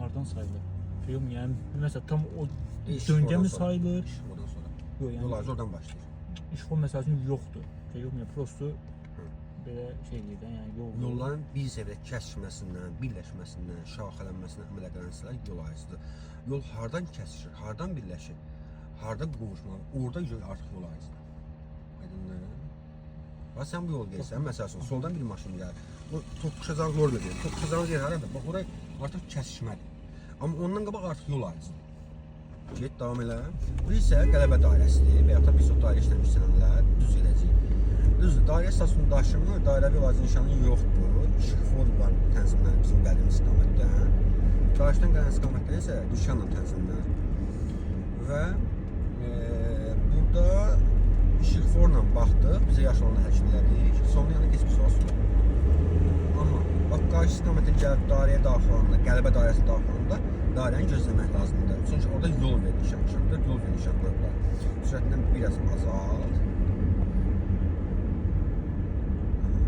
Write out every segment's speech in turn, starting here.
hardan sayılır? Bilmiyorum yani mesela tam o İş döngə oradan mi sonra. sayılır? İş oradan sonra. Yox yəni Yol ayrıcı oradan başlayır. işğal məsələsinin yoxdur. Yoxdur, prosto belə şey deyir də, yəni yol. Yolların bir səviyyə kəsişməsindən, birləşməsindən, şaxələnməsindən əmələ gələn hissələr yol ayrıcıdır. Yol hardan kəsişir, hardan birləşir, harda qovuşmalı, orada artıq yol ayrıcıdır. Aydındır? Bax sən bu yol gəlsən, məsələn, soldan bir maşın gəlir. Bu toqquşacaq yol gedir. Toqquşacaq yer haradır? Bax ora artıq kəsişmədir. Amma ondan qabaq artıq yol ayrıcıdır. Get, davam elə. Bu isə qələbə dairəsidir və ya da bir çox dairə işləmişsənlər, düz eləcək. Düzdür, dairə əsasını daşımır, dairəvi yol ayrıcı nişanı yoxdur. İşıqfor var tənzimlənir bizim qədim istiqamətdən. Qarşıdan gələn istiqamətdən isə nişanla tənzimlənir. Və burada işıqforla baxdıq, bizə yaşıl olanı hərəkət elədik. Sonun yanına keçmiş olsun. Amma bax, qarşı istiqamətdən gəlib dairəyə daxil olanda, qələbə dairəsi daxil olanda dairəni gözləmək lazımdır. Çünki orada yol verilişən, yol verilişən qoyublar. Sürətindən biraz azalt.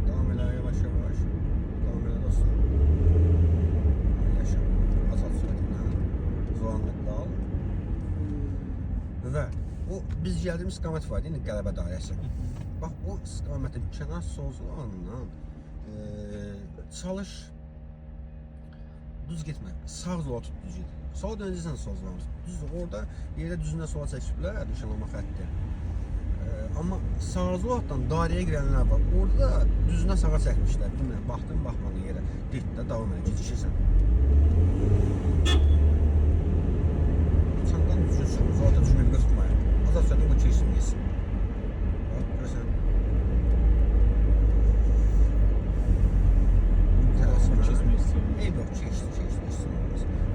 Davam elə, yavaş-yavaş. Davam elə dostum. Yaşa, azalt sürətindən. Zoranlıq qal. Və o, biz gəldiyimiz istiqamət var, indi qələbə dairəsi. Bax, o istiqamətin kənar solcularından çalış, düz getmə, sağ zola tut, düz get. Sola dönəcəksən sol zola. Düzdür, orada yerdə düzündən sola çəkiblər, nişanlama xətti. Amma sağ zolaqdan dairəyə girənlər var. Orada düzünə sağa çəkmişlər. Bilmirəm, baxdın, baxmadın yerə. Getdə, davam elə, gecikirsən. Çandan düzgün sürmüş, orada düzgün tutmayın. Azad sürətini bu keçsin, geçsin. Bax, görürsən. Eyb yox, keçsin.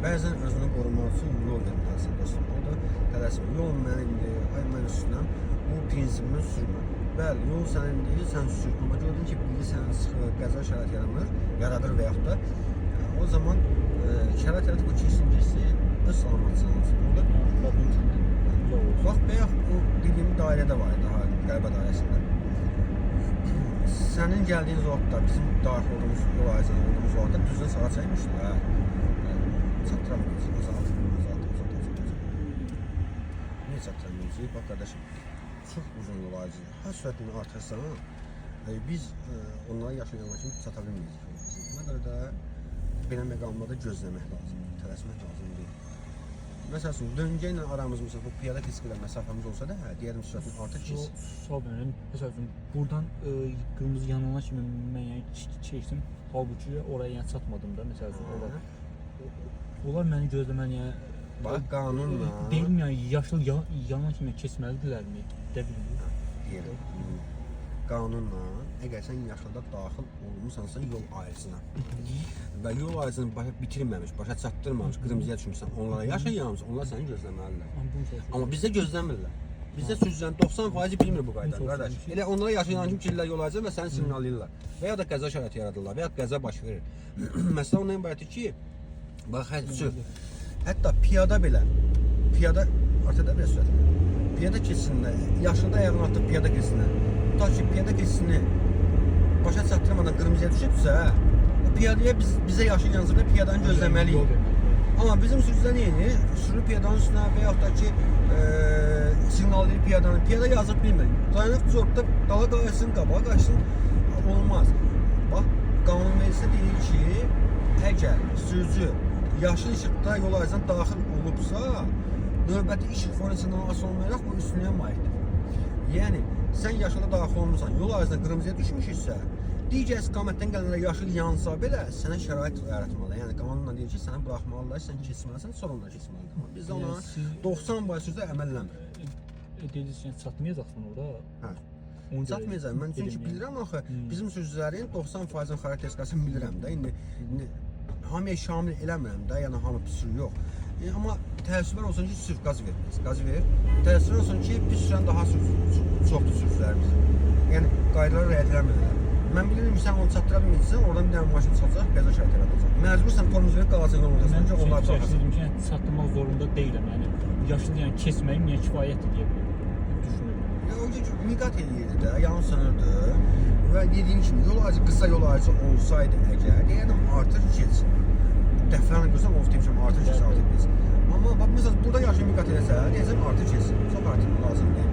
Bəzən özünü qorumaq üçün yol verməlisin dostum. Orada tələsmə. Yol mənimdir, ay mən üstünəm. Bu prinsipini sürmə. Bəli, yol sənindir, sən sür. Amma gördün ki, bilgi sənin sıxır, qəza şərait yaradır və yaxud da o zaman şərait yaratıb bu keçsin, öz salamatçısın olsun. Orada bax, bəyək o dediyim dairədə var, daha qələbə dairəsində. Sənin gəldiyin zolaqda, bizim daxil olduğumuz yol ayrıcı olduğumuz zolaqda düzdən sağa çəkmişdilər. Çatdıramayacaq, azalt. Niyə çatdıramayacaq? Bax, qardaşım, çox uzun yol ayrıcı. Hər sürətini artırsan, biz onlara yaşayanlar kimi çata bilməyəcək. Buna görə də belə məqamlarda gözləmək lazımdır, tələsmək lazım deyil. Məsələn, döngə ilə aramız, bu piyada keçkilə məsafəmiz olsa da, deyərim sürətini artıq keçsin. Sual benim, məsələn, buradan qırmızı yanına kimi mən yəni keçdim, halbuki oraya yəni çatmadım da, məsələn, orada. Onlar məni gözləməli, yəni bax, qanunla deyim, yəni yaşıl yana kimi keçməlidirlərmi? Deyirəm. Qanunla, əgər sən yaşılda daxil olmuşsansa yol ayrıcına və yol ayrıcını bitirməmiş, başa çatdırmamış, qırmızıya düşmüşsən, onlara yaşayanmış, onlar səni gözləməlidirlər. Amma bizdə gözləmirlər. Bizdə sürücülərin 90% bilmir bu qaydanı, qardaş. Elə onlara yaşayan kimi kirlər yol ayrıcı və səni siqnallayırlar. Və ya da qəza şəraiti yaradırlar və ya qəza baş verir. Məsələ ondan ibarətdir ki, bax, hətta piyada belə, piyada artıq da bir sürətlə, piyada keçsinlər, yaşında ayağını atıb piyada keçsinlər. Ta ki, piyada keçsini başa çatdırmadan qırmızıya düşübsə, o piyadaya bizə yaşayanca da piyadanı gözləməliyik. Amma bizim sürücülər neyini? Sürü piyadanın üstünə və yaxud da ki, siqnallayır piyadanı, piyada yazıb bilmir. Dayanıb zorda dala qaysın, qabağa qaysın, olmaz. Bax, qanunvericisi deyir ki, əgər sürücü yaşıl işıqda yol ayrıcına daxil olubsa, növbəti işıq fonesindən asıl olmayaraq bu üstünlüyə malikdir. Yəni, sən yaşıla daxil olmuşsan, yol ayrıcına qırmızıya düşmüşsə, digər istiqamətdən gələnlərə yaşıl yansa belə sənə şərait yaratmalı. Yəni, qanunla deyir ki, səni buraxmalılar, sən keçməlisən, sonra onlar keçməlidir. Amma bizdə ona 90% sürücü əməl eləmir. Deyirsiniz, yəni çatmayacaqsın orada? Hə. Çatmayacaq. Mən çünki bilirəm axı, bizim sürücülərin 90%-in xarakteristikasını bilirəm də. İndi hamıya şamil eləmirəm də, yəni hamı pis sürü yox. Amma təəssüflər olsun ki, sürü qaz verir. Təəssüflər olsun ki, pis sürən daha çoxdur sürücülərimiz. Yəni, qaydalara rəayət eləmirlər. Mən bilirəm ki, sən onu çatdıra bilməyəcəksən, oradan bir dənə maşın çatacaq, qəza şərait yaradacaq. Məcbursan tormuz verib qalacaq yol ortasında ki, onlar baxasın. Mən ki, çatdırmaq zorunda deyiləm, yəni yaşıl yəni keçməyim niyə kifayətdir deyə düşünürəm. Önce miqat eləyirdi də, yanı sınırdı və dediyim kimi, yol ayrıcı, qısa yol ayrıcı olsaydı əgər, deyərdim artıq keçsin. dəfələrlə qırsam of demişəm artıq kes, artıq kes. Amma bax məsələn burada yaşım diqqət etsə, deyəcəm artıq kes. Çox artıq lazım deyil.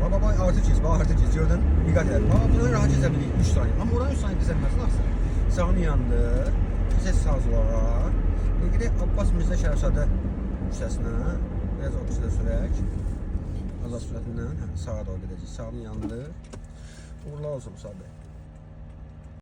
Baba artıq kes, artıq kes. Gördün? Diqqət et. Baba bunu rahat keçə bilik 3 saniyə. Amma oranı 3 saniyə keçəməsin axı. Sağını yandı. Keçək sağ olaraq. İndi gedək Abbas Mirzə Şərifzadə küçəsinə. Biraz o küçədə sürək. Azad sürətindən sağa doğru gedəcəyik. Sağını yandı. Uğurlar olsun Musa bəy.